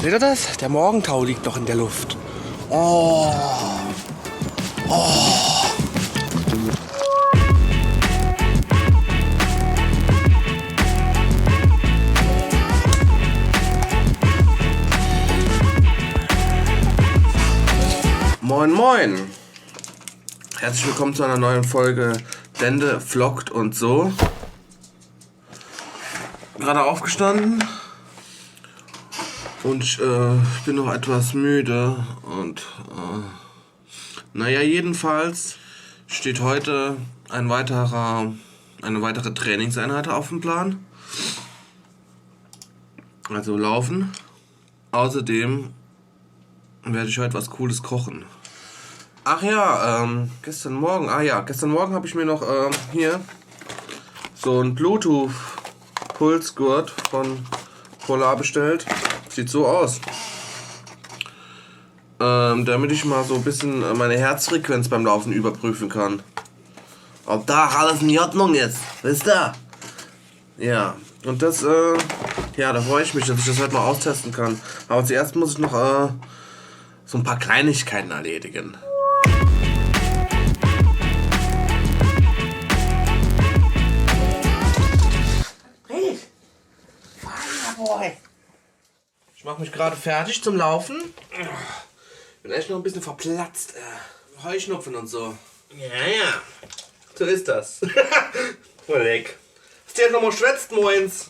Seht ihr das? Der Morgentau liegt noch in der Luft. Oh. Oh. Moin moin! Herzlich willkommen zu einer neuen Folge Dende vloggt und so. Gerade aufgestanden und ich bin noch etwas müde und naja, jedenfalls steht heute eine weitere Trainingseinheit auf dem Plan. Also laufen. Außerdem werde ich heute was Cooles kochen. Ach ja, gestern Morgen habe ich mir noch hier so ein Bluetooth-Pulsgurt von Polar bestellt. Sieht so aus. Damit ich mal so ein bisschen meine Herzfrequenz beim Laufen überprüfen kann. Ob da alles in Ordnung ist. Wisst ihr? Ja, und das, ja, da freue ich mich, dass ich das heute mal austesten kann. Aber zuerst muss ich noch so ein paar Kleinigkeiten erledigen. Ich mache mich gerade fertig zum Laufen. Bin echt noch ein bisschen verplatzt. Heuschnupfen und so. Ja. So ist das. Voll leck. Hast du jetzt nochmal schwätzt, moins?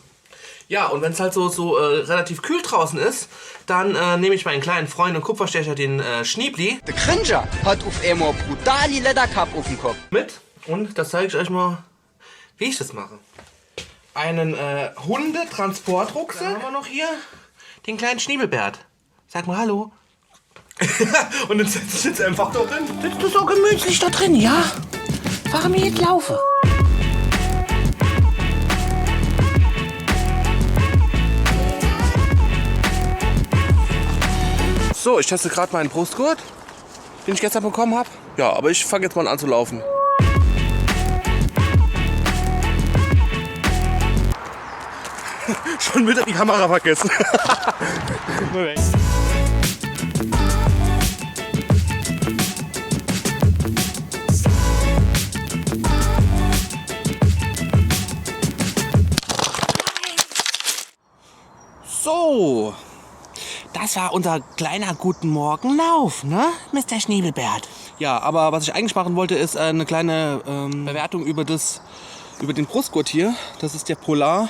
Ja, und wenn es halt so relativ kühl draußen ist, dann nehme ich meinen kleinen Freund und Kupferstecher, den Schniebli. Der Cringer hat auf einmal brutal die Lederkappe auf dem Kopf. Mit. Und das zeige ich euch mal, wie ich das mache. Einen Hundetransportrucksack. Dann haben wir noch hier den kleinen Schniebelbert. Sag mal Hallo. Und dann setzt sich jetzt einfach da drin. Sitzt du so gemütlich da drin, ja? Warum ich jetzt laufe? So, ich teste gerade meinen Brustgurt, den ich gestern bekommen habe. Ja, aber ich fange jetzt mal an zu laufen. Schon wieder die Kamera vergessen. So, das war unser kleiner Guten Morgenlauf, ne, Mr. Schniebelbert? Ja, aber was ich eigentlich machen wollte, ist eine kleine Bewertung über den Brustgurt hier. Das ist der Polar.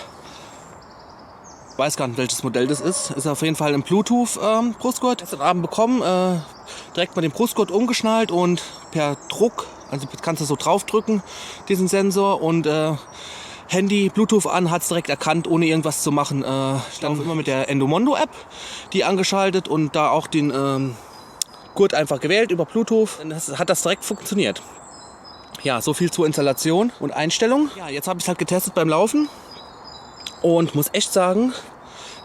Weiß gar nicht, welches Modell das ist. Ist auf jeden Fall ein Bluetooth-Brustgurt. Gestern Abend bekommen, direkt mal den Brustgurt umgeschnallt und per Druck, also kannst du so draufdrücken, diesen Sensor, und Handy, Bluetooth an, hat es direkt erkannt, ohne irgendwas zu machen. Ich laufe immer mit der Endomondo-App, die angeschaltet und da auch den Gurt einfach gewählt über Bluetooth. Dann hat das direkt funktioniert. Ja, so viel zur Installation und Einstellung. Ja, jetzt habe ich es halt getestet beim Laufen. Und muss echt sagen,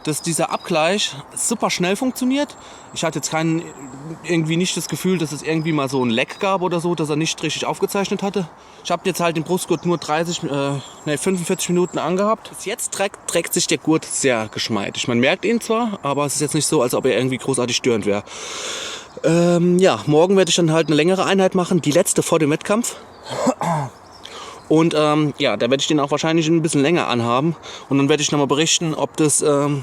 dass dieser Abgleich super schnell funktioniert. Ich hatte jetzt irgendwie nicht das Gefühl, dass es irgendwie mal so ein Leck gab oder so, dass er nicht richtig aufgezeichnet hatte. Ich habe jetzt halt den Brustgurt nur 45 Minuten angehabt. Bis jetzt trägt sich der Gurt sehr geschmeidig. Man merkt ihn zwar, aber es ist jetzt nicht so, als ob er irgendwie großartig störend wäre. Ja, morgen werde ich dann halt eine längere Einheit machen, die letzte vor dem Wettkampf. Und ja, da werde ich den auch wahrscheinlich ein bisschen länger anhaben. Und dann werde ich nochmal berichten, ob das ob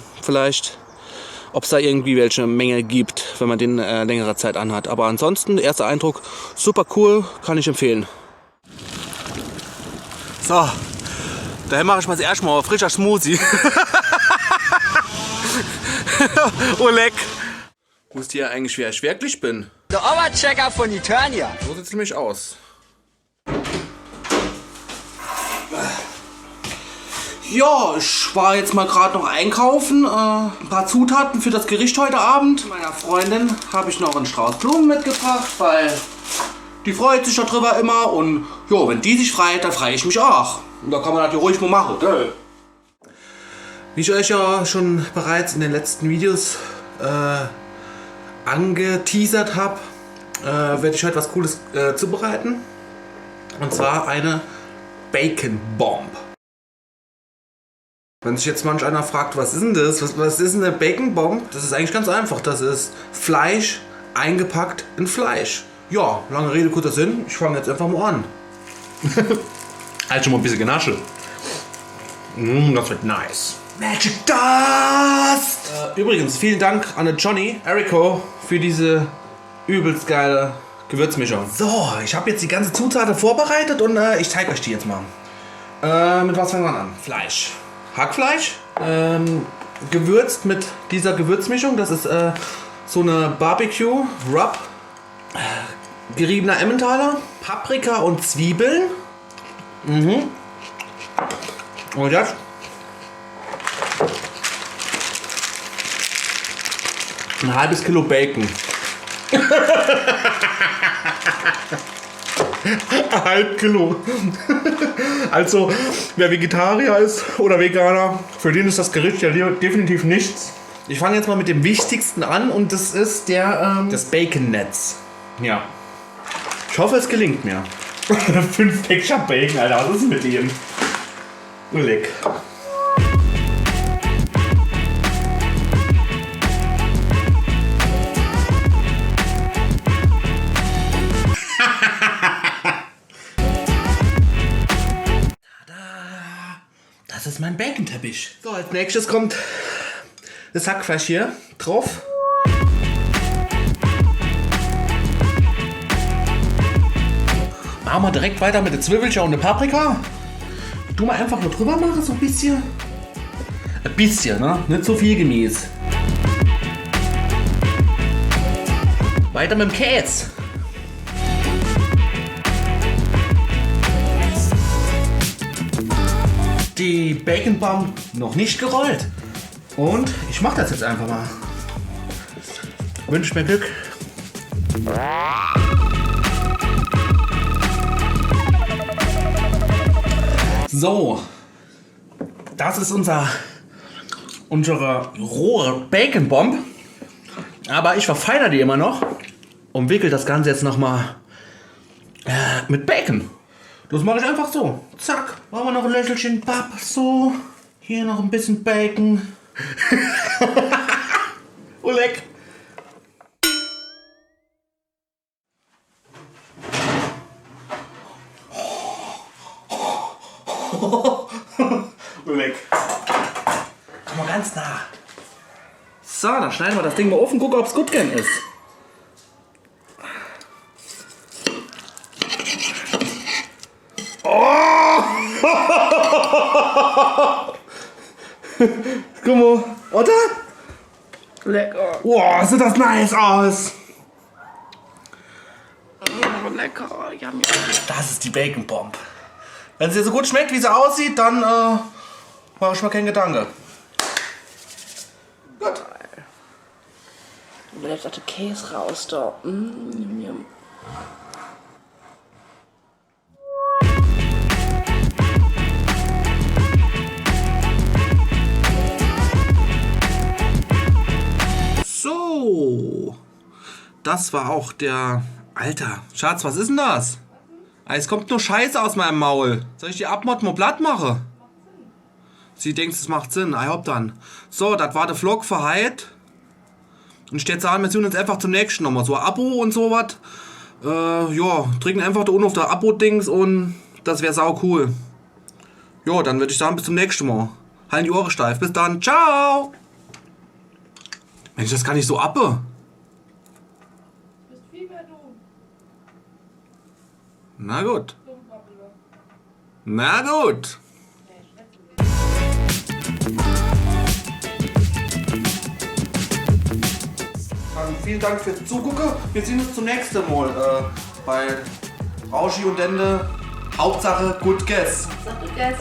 es da irgendwie welche Menge gibt, wenn man den längere Zeit anhat. Aber ansonsten, erster Eindruck, super cool, kann ich empfehlen. So, daher mache ich mal das erste Mal frischer Smoothie. Oh leck. Wusst ihr eigentlich, wer ich wirklich bin? Der Overchecker von Eternia. So sieht es nämlich aus. Ja, ich war jetzt mal gerade noch einkaufen, ein paar Zutaten für das Gericht heute Abend. Meiner Freundin habe ich noch einen Strauß Blumen mitgebracht, weil die freut sich darüber immer, und jo, wenn die sich freut, dann freue ich mich auch. Und da kann man das ja ruhig mal machen, gell? Wie ich euch ja schon bereits in den letzten Videos angeteasert habe, werde ich heute was Cooles zubereiten. Und zwar eine Bacon Bomb. Wenn sich jetzt manch einer fragt, was ist denn das? Was ist denn eine Bacon Bomb? Das ist eigentlich ganz einfach. Das ist Fleisch eingepackt in Fleisch. Ja, lange Rede, kurzer Sinn. Ich fange jetzt einfach mal an. Halt schon mal ein bisschen Genasche. Das wird nice. Magic Dust! Übrigens, vielen Dank an den Johnny Erico für diese übelst geile Gewürzmischung. So, ich habe jetzt die ganze Zutaten vorbereitet und ich zeige euch die jetzt mal. Mit was fangen wir an? Fleisch. Hackfleisch. Gewürzt mit dieser Gewürzmischung. Das ist so eine Barbecue Rub. Geriebener Emmentaler. Paprika und Zwiebeln. Und jetzt ein halbes Kilo Bacon. Ein halb Kilo. Also, wer Vegetarier ist oder Veganer, für den ist das Gericht ja definitiv nichts. Ich fange jetzt mal mit dem Wichtigsten an und das ist das Bacon-Netz. Ja. Ich hoffe, es gelingt mir. 5 Päckchen Bacon, Alter, was ist mit dem? Leck. Das ist mein Bacon-Teppich. So, als nächstes kommt das Hackfleisch hier drauf. Machen wir direkt weiter mit der Zwiebelchen und der Paprika. Tu mal einfach nur drüber machen, so ein bisschen. Ein bisschen, ne? Nicht so viel gemäß. Weiter mit dem Käse. Die Bacon Bomb noch nicht gerollt. Und ich mache das jetzt einfach mal. Wünsch mir Glück. So, das ist unsere rohe Bacon Bomb. Aber ich verfeinere die immer noch und wickel das Ganze jetzt nochmal mit Bacon. Das mache ich einfach so. Zack, machen wir noch ein Löffelchen Papp. So, hier noch ein bisschen Bacon. Oh, leck. Leck. Komm mal ganz nah. So, dann schneiden wir das Ding mal auf und gucken, ob es gut gern ist. Oh! Guck mal, oder? Lecker. Wow, sieht das nice aus. Lecker. Das ist die Bacon Bomb. Wenn sie so gut schmeckt, wie sie aussieht, dann mache ich mal keinen Gedanke. Gut. Da bleibt auch der Käse raus da. So. Das war auch der... Alter, Schatz, was ist denn das? Es kommt nur Scheiße aus meinem Maul. Soll ich die Abmod mal platt machen? Sie denkt, es macht Sinn. I hope dann. So, das war der Vlog für heute. Und ich würde sagen, wir sehen uns einfach zum nächsten nochmal. So ein Abo und sowas. Ja, drücken einfach da unten auf der Abo-Dings und das wäre sau cool. Ja, dann würde ich sagen, bis zum nächsten Mal. Halten die Ohren steif. Bis dann. Ciao. Mensch, das kann ich so abbe. Na gut. Na gut. Vielen Dank fürs Zugucken. Wir sehen uns zum nächsten Mal bei Rauschi und Ende. Hauptsache Good Guess. Good Guess.